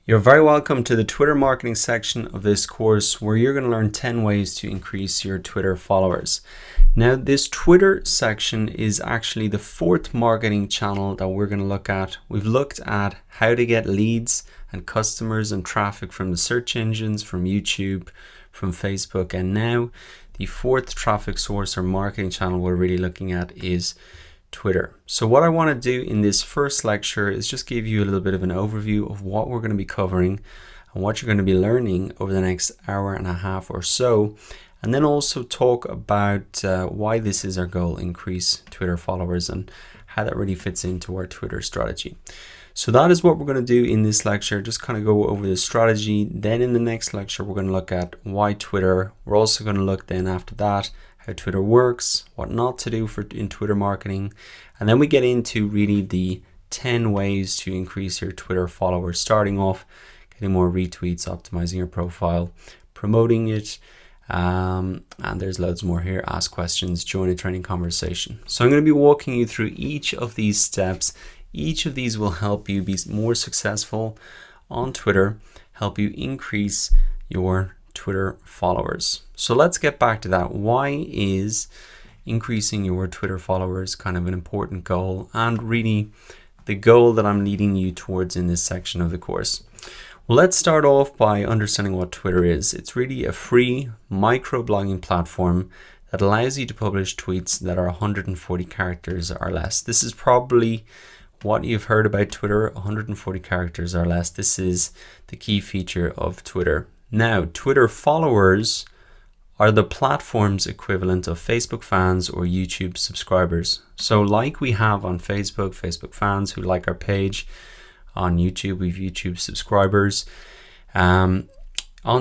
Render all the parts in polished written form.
You're very welcome to the Twitter marketing section of this course, where you're going to learn 10 ways to increase your Twitter followers. Now, this Twitter section is actually the fourth marketing channel that we're going to look at. We've looked at how to get leads and customers and traffic from the search engines, from YouTube, from Facebook, and now the fourth traffic source or marketing channel we're really looking at is Twitter. So what I want to do in this first lecture is just give you a little bit of an overview of what we're going to be covering and what you're going to be learning over the next hour and a half or so, and then also talk about why this is our goal: increase Twitter followers, and how that really fits into our Twitter strategy. So that is what we're going to do in this lecture, just kind of go over the strategy. Then in the next lecture, we're going to look at why Twitter. We're also going to look then after that how Twitter works, what not to do in Twitter marketing, and then we get into really the 10 ways to increase your Twitter followers, starting off getting more retweets, optimizing your profile, promoting it, and there's loads more here. Ask questions, join a training conversation. So I'm going to be walking you through each of these steps. Each of these will help you be more successful on Twitter, help you increase your Twitter followers. So let's get back to that. Why is increasing your Twitter followers kind of an important goal, and really the goal that I'm leading you towards in this section of the course? Well, let's start off by understanding what Twitter is. It's really a free microblogging platform that allows you to publish tweets that are 140 characters or less. This is probably what you've heard about Twitter, 140 characters or less. This is the key feature of Twitter. Now, Twitter followers are the platform's equivalent of Facebook fans or YouTube subscribers. So like we have on Facebook, Facebook fans who like our page. On YouTube, we've YouTube subscribers. On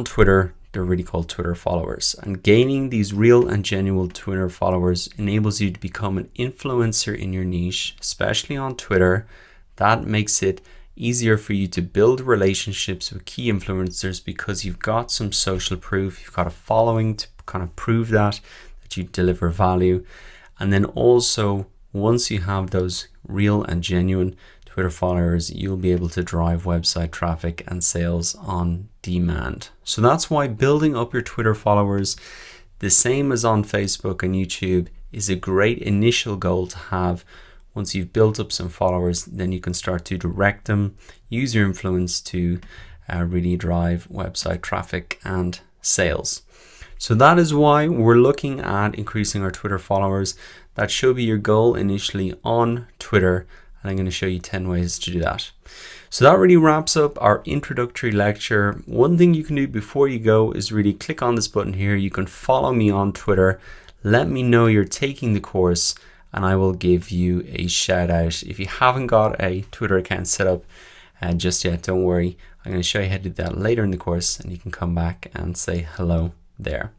Twitter, they're really called Twitter followers. And gaining these real and genuine Twitter followers enables you to become an influencer in your niche, especially on Twitter. That makes it easier for you to build relationships with key influencers because you've got some social proof, you've got a following to kind of prove that you deliver value. And then also, once you have those real and genuine Twitter followers, you'll be able to drive website traffic and sales on demand. So that's why building up your Twitter followers, the same as on Facebook and YouTube, is a great initial goal to have. Once you've built up some followers, then you can start to direct them, use your influence to really drive website traffic and sales. So that is why we're looking at increasing our Twitter followers. That should be your goal initially on Twitter, and I'm going to show you 10 ways to do that. So that really wraps up our introductory lecture. One thing you can do before you go is really click on this button here. You can follow me on Twitter. Let me know you're taking the course, and I will give you a shout out. If you haven't got a Twitter account set up just yet, don't worry. I'm going to show you how to do that later in the course, and you can come back and say hello there.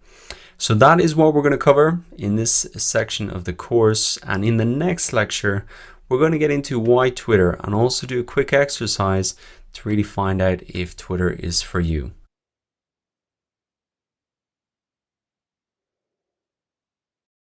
So that is what we're going to cover in this section of the course. And in the next lecture, we're going to get into why Twitter, and also do a quick exercise to really find out if Twitter is for you.